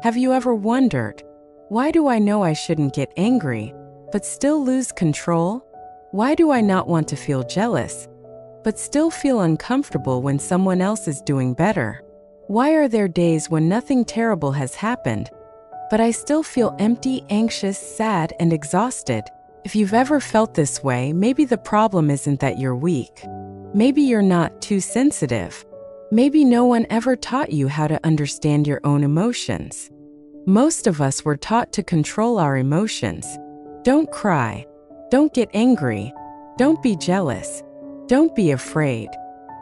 Have you ever wondered, why do I know I shouldn't get angry, but still lose control? Why do I not want to feel jealous, but still feel uncomfortable when someone else is doing better? Why are there days when nothing terrible has happened, but I still feel empty, anxious, sad, and exhausted? If you've ever felt this way, maybe the problem isn't that you're weak. Maybe you're not too sensitive. Maybe no one ever taught you how to understand your own emotions. Most of us were taught to control our emotions. Don't cry. Don't get angry. Don't be jealous. Don't be afraid.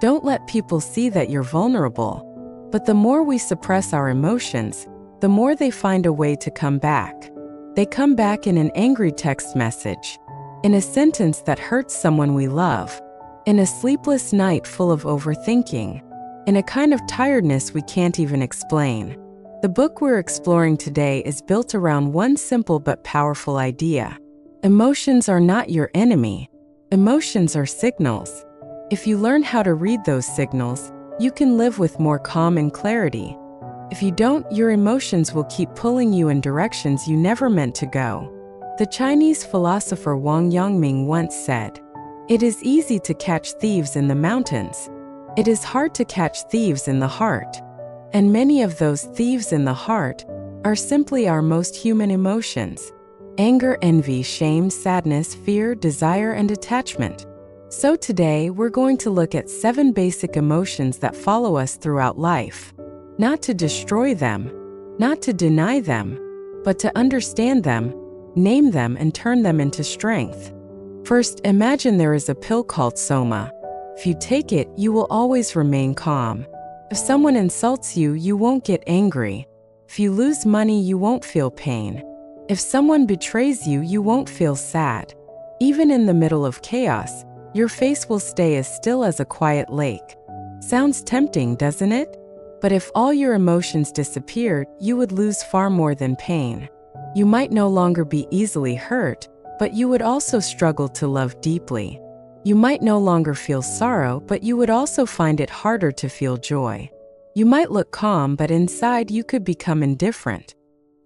Don't let people see that you're vulnerable. But the more we suppress our emotions, the more they find a way to come back. They come back in an angry text message, in a sentence that hurts someone we love, in a sleepless night full of overthinking, in a kind of tiredness we can't even explain. The book we're exploring today is built around one simple but powerful idea. Emotions are not your enemy. Emotions are signals. If you learn how to read those signals, you can live with more calm and clarity. If you don't, your emotions will keep pulling you in directions you never meant to go. The Chinese philosopher Wang Yangming once said, "It is easy to catch thieves in the mountains. It is hard to catch thieves in the heart." And many of those thieves in the heart are simply our most human emotions: anger, envy, shame, sadness, fear, desire, and attachment. So today, we're going to look at 7 basic emotions that follow us throughout life. Not to destroy them, not to deny them, but to understand them, name them, and turn them into strength. First, imagine there is a pill called Soma. If you take it, you will always remain calm. If someone insults you, you won't get angry. If you lose money, you won't feel pain. If someone betrays you, you won't feel sad. Even in the middle of chaos, your face will stay as still as a quiet lake. Sounds tempting, doesn't it? But if all your emotions disappeared, you would lose far more than pain. You might no longer be easily hurt, but you would also struggle to love deeply. You might no longer feel sorrow, but you would also find it harder to feel joy. You might look calm, but inside you could become indifferent.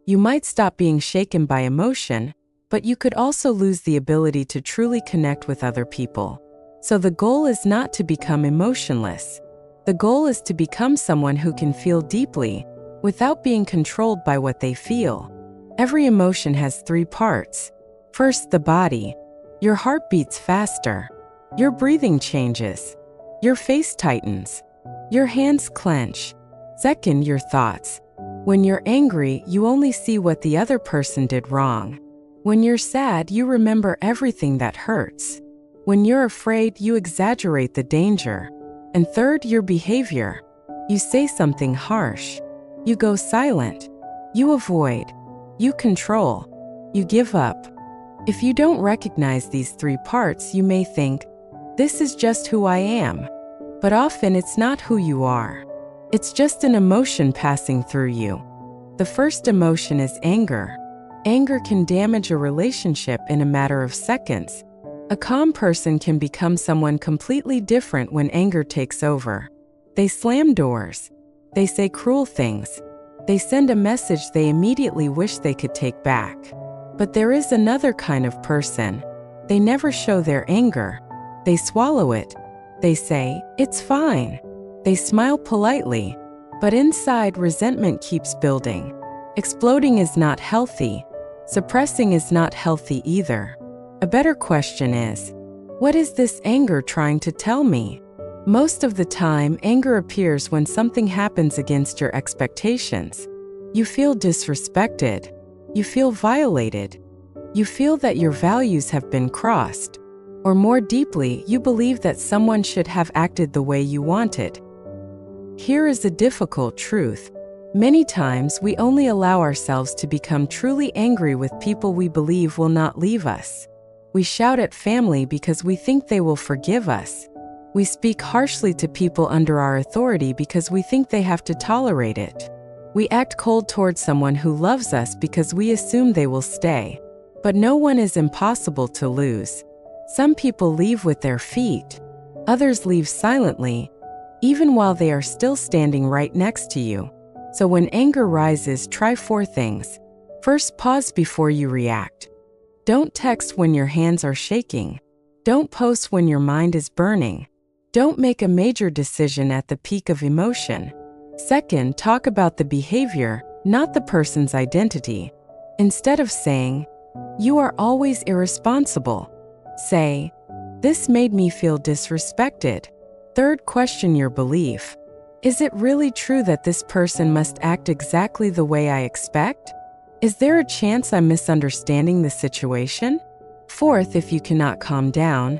You might stop being shaken by emotion, but you could also lose the ability to truly connect with other people. So the goal is not to become emotionless. The goal is to become someone who can feel deeply, without being controlled by what they feel. Every emotion has 3 parts. First, the body. Your heart beats faster. Your breathing changes. Your face tightens. Your hands clench. Second, your thoughts. When you're angry, you only see what the other person did wrong. When you're sad, you remember everything that hurts. When you're afraid, you exaggerate the danger. And third, your behavior. You say something harsh. You go silent. You avoid. You control. You give up. If you don't recognize these 3 parts, you may think, "This is just who I am." But often it's not who you are. It's just an emotion passing through you. The first emotion is anger. Anger can damage a relationship in a matter of seconds. A calm person can become someone completely different when anger takes over. They slam doors. They say cruel things. They send a message they immediately wish they could take back. But there is another kind of person. They never show their anger. They swallow it. They say, "It's fine." They smile politely. But inside, resentment keeps building. Exploding is not healthy. Suppressing is not healthy either. A better question is, what is this anger trying to tell me? Most of the time, anger appears when something happens against your expectations. You feel disrespected. You feel violated. You feel that your values have been crossed. Or more deeply, you believe that someone should have acted the way you wanted. Here is a difficult truth. Many times, we only allow ourselves to become truly angry with people we believe will not leave us. We shout at family because we think they will forgive us. We speak harshly to people under our authority because we think they have to tolerate it. We act cold towards someone who loves us because we assume they will stay. But no one is impossible to lose. Some people leave with their feet. Others leave silently, even while they are still standing right next to you. So when anger rises, try 4 things. First, pause before you react. Don't text when your hands are shaking. Don't post when your mind is burning. Don't make a major decision at the peak of emotion. Second, talk about the behavior, not the person's identity. Instead of saying, "You are always irresponsible," say, "This made me feel disrespected." Third, question your belief. Is it really true that this person must act exactly the way I expect? Is there a chance I'm misunderstanding the situation? Fourth, if you cannot calm down,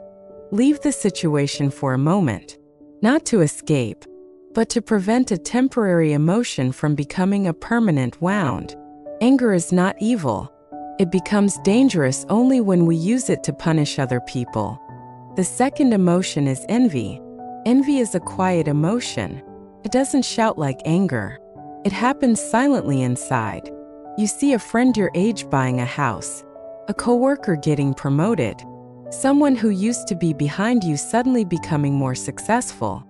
leave the situation for a moment. Not to escape, but to prevent a temporary emotion from becoming a permanent wound. Anger is not evil. It becomes dangerous only when we use it to punish other people. The second emotion is envy. Envy is a quiet emotion. It doesn't shout like anger. It happens silently inside. You see a friend your age buying a house, a coworker getting promoted, someone who used to be behind you suddenly becoming more successful.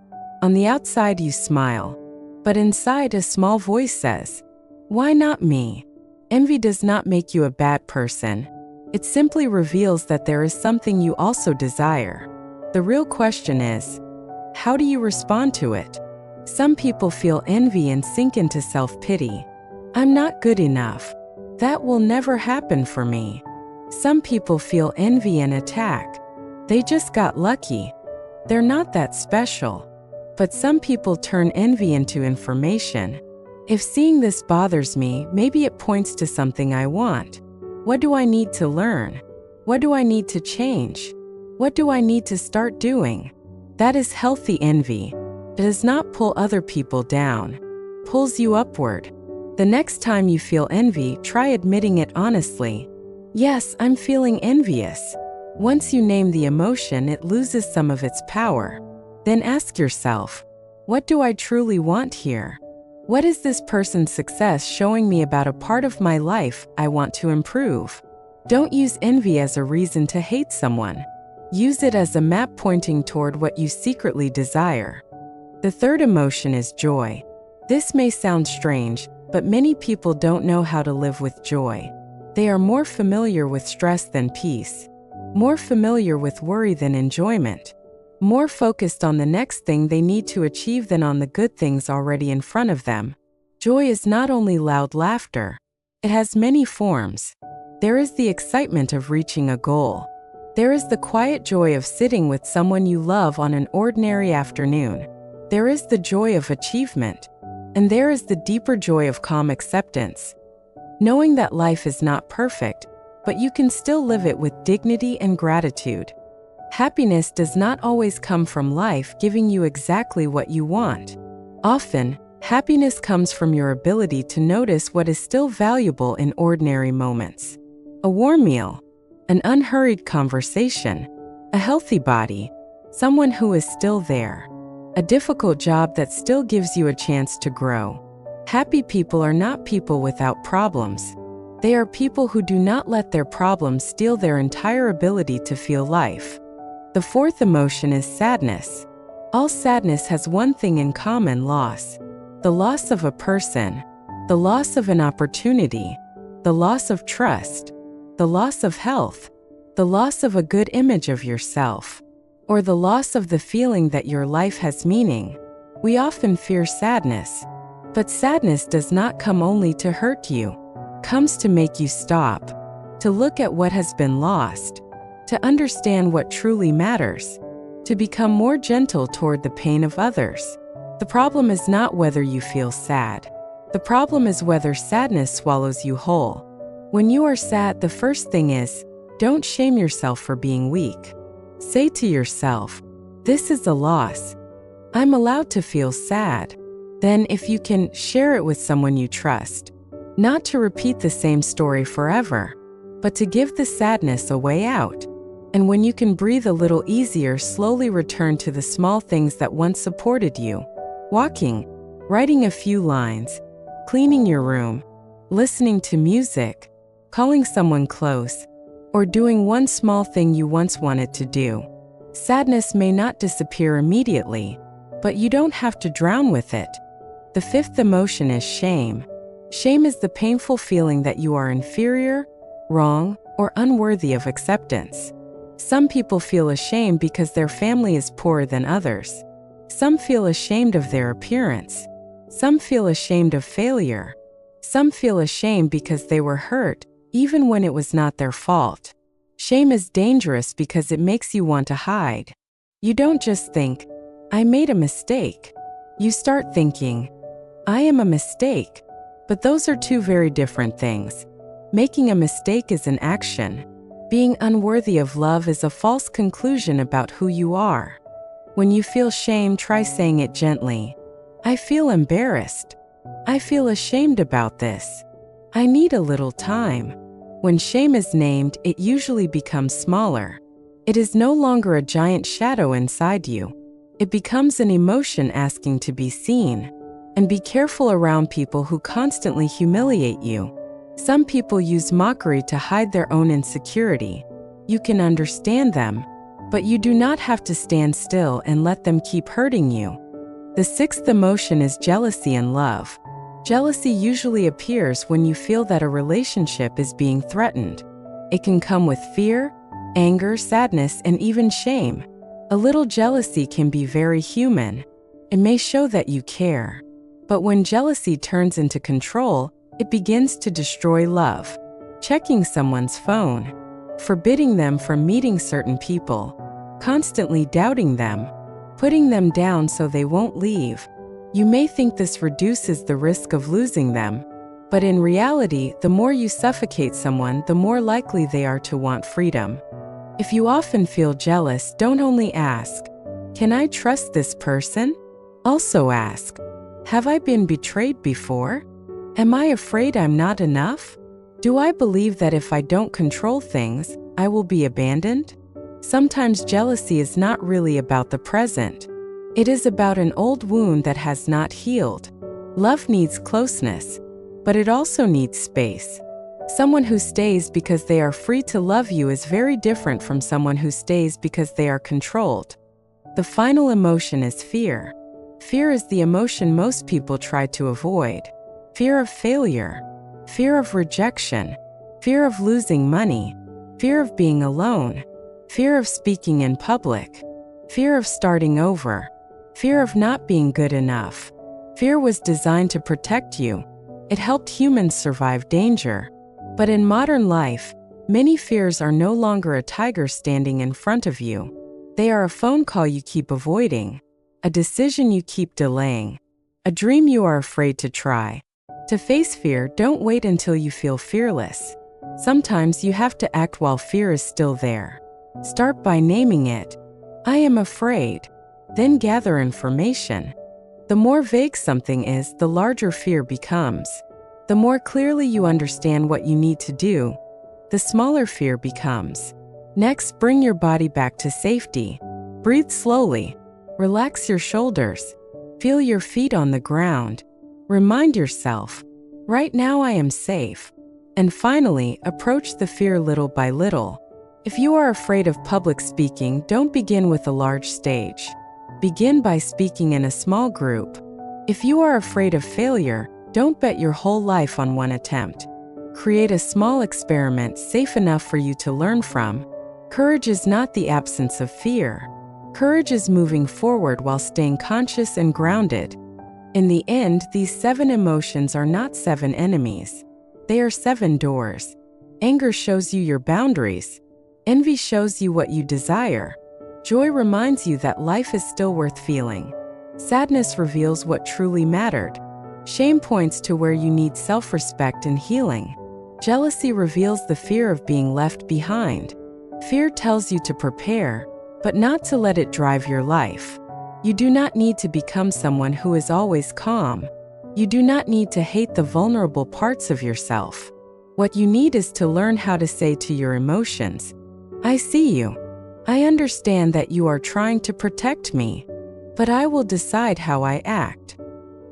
On the outside you smile, but inside a small voice says, "Why not me?" Envy does not make you a bad person. It simply reveals that there is something you also desire. The real question is, how do you respond to it? Some people feel envy and sink into self-pity. "I'm not good enough. That will never happen for me." Some people feel envy and attack. "They just got lucky. They're not that special." But some people turn envy into information. If seeing this bothers me, maybe it points to something I want. What do I need to learn? What do I need to change? What do I need to start doing? That is healthy envy. It does not pull other people down. It pulls you upward. The next time you feel envy, try admitting it honestly. "Yes, I'm feeling envious." Once you name the emotion, it loses some of its power. Then ask yourself, what do I truly want here? What is this person's success showing me about a part of my life I want to improve? Don't use envy as a reason to hate someone. Use it as a map pointing toward what you secretly desire. The third emotion is joy. This may sound strange, but many people don't know how to live with joy. They are more familiar with stress than peace, more familiar with worry than enjoyment, more focused on the next thing they need to achieve than on the good things already in front of them. Joy is not only loud laughter, it has many forms. There is the excitement of reaching a goal. There is the quiet joy of sitting with someone you love on an ordinary afternoon. There is the joy of achievement. And there is the deeper joy of calm acceptance. Knowing that life is not perfect, but you can still live it with dignity and gratitude. Happiness does not always come from life giving you exactly what you want. Often, happiness comes from your ability to notice what is still valuable in ordinary moments. A warm meal, an unhurried conversation, a healthy body, someone who is still there, a difficult job that still gives you a chance to grow. Happy people are not people without problems. They are people who do not let their problems steal their entire ability to feel life. The fourth emotion is sadness. All sadness has one thing in common: loss. The loss of a person, the loss of an opportunity, the loss of trust, the loss of health, the loss of a good image of yourself, or the loss of the feeling that your life has meaning. We often fear sadness, but sadness does not come only to hurt you. It comes to make you stop, to look at what has been lost, to understand what truly matters, to become more gentle toward the pain of others. The problem is not whether you feel sad. The problem is whether sadness swallows you whole. When you are sad, the first thing is, don't shame yourself for being weak. Say to yourself, "This is a loss. I'm allowed to feel sad." Then, if you can, share it with someone you trust. Not to repeat the same story forever, but to give the sadness a way out. And when you can breathe a little easier, slowly return to the small things that once supported you. Walking, writing a few lines, cleaning your room, listening to music, calling someone close, or doing one small thing you once wanted to do. Sadness may not disappear immediately, but you don't have to drown with it. The fifth emotion is shame. Shame is the painful feeling that you are inferior, wrong, or unworthy of acceptance. Some people feel ashamed because their family is poorer than others. Some feel ashamed of their appearance. Some feel ashamed of failure. Some feel ashamed because they were hurt, even when it was not their fault. Shame is dangerous because it makes you want to hide. You don't just think, I made a mistake. You start thinking, I am a mistake. But those are two very different things. Making a mistake is an action. Being unworthy of love is a false conclusion about who you are. When you feel shame, try saying it gently. I feel embarrassed. I feel ashamed about this. I need a little time. When shame is named, it usually becomes smaller. It is no longer a giant shadow inside you. It becomes an emotion asking to be seen. And be careful around people who constantly humiliate you. Some people use mockery to hide their own insecurity. You can understand them, but you do not have to stand still and let them keep hurting you. The sixth emotion is jealousy and love. Jealousy usually appears when you feel that a relationship is being threatened. It can come with fear, anger, sadness, and even shame. A little jealousy can be very human. It may show that you care. But when jealousy turns into control, it begins to destroy love. Checking someone's phone, forbidding them from meeting certain people, constantly doubting them, putting them down so they won't leave. You may think this reduces the risk of losing them, but in reality, the more you suffocate someone, the more likely they are to want freedom. If you often feel jealous, don't only ask, can I trust this person? Also ask, have I been betrayed before? Am I afraid I'm not enough? Do I believe that if I don't control things, I will be abandoned? Sometimes jealousy is not really about the present. It is about an old wound that has not healed. Love needs closeness, but it also needs space. Someone who stays because they are free to love you is very different from someone who stays because they are controlled. The final emotion is fear. Fear is the emotion most people try to avoid. Fear of failure, fear of rejection, fear of losing money, fear of being alone, fear of speaking in public, fear of starting over, fear of not being good enough. Fear was designed to protect you. It helped humans survive danger. But in modern life, many fears are no longer a tiger standing in front of you. They are a phone call you keep avoiding, a decision you keep delaying, a dream you are afraid to try. To face fear, don't wait until you feel fearless. Sometimes you have to act while fear is still there. Start by naming it. I am afraid. Then gather information. The more vague something is, the larger fear becomes. The more clearly you understand what you need to do, the smaller fear becomes. Next, bring your body back to safety. Breathe slowly. Relax your shoulders. Feel your feet on the ground. Remind yourself, right now I am safe. And finally, approach the fear little by little. If you are afraid of public speaking, don't begin with a large stage. Begin by speaking in a small group. If you are afraid of failure, don't bet your whole life on one attempt. Create a small experiment safe enough for you to learn from. Courage is not the absence of fear. Courage is moving forward while staying conscious and grounded. In the end, these 7 emotions are not 7 enemies. They are 7 doors. Anger shows you your boundaries. Envy shows you what you desire. Joy reminds you that life is still worth feeling. Sadness reveals what truly mattered. Shame points to where you need self-respect and healing. Jealousy reveals the fear of being left behind. Fear tells you to prepare, but not to let it drive your life. You do not need to become someone who is always calm. You do not need to hate the vulnerable parts of yourself. What you need is to learn how to say to your emotions, I see you. I understand that you are trying to protect me, but I will decide how I act.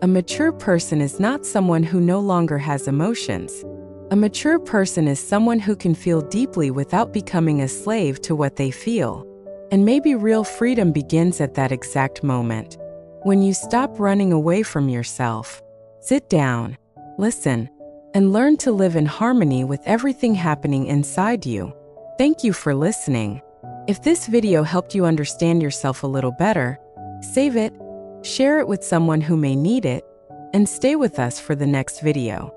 A mature person is not someone who no longer has emotions. A mature person is someone who can feel deeply without becoming a slave to what they feel. And maybe real freedom begins at that exact moment. When you stop running away from yourself, sit down, listen, and learn to live in harmony with everything happening inside you. Thank you for listening. If this video helped you understand yourself a little better, save it, share it with someone who may need it, and stay with us for the next video.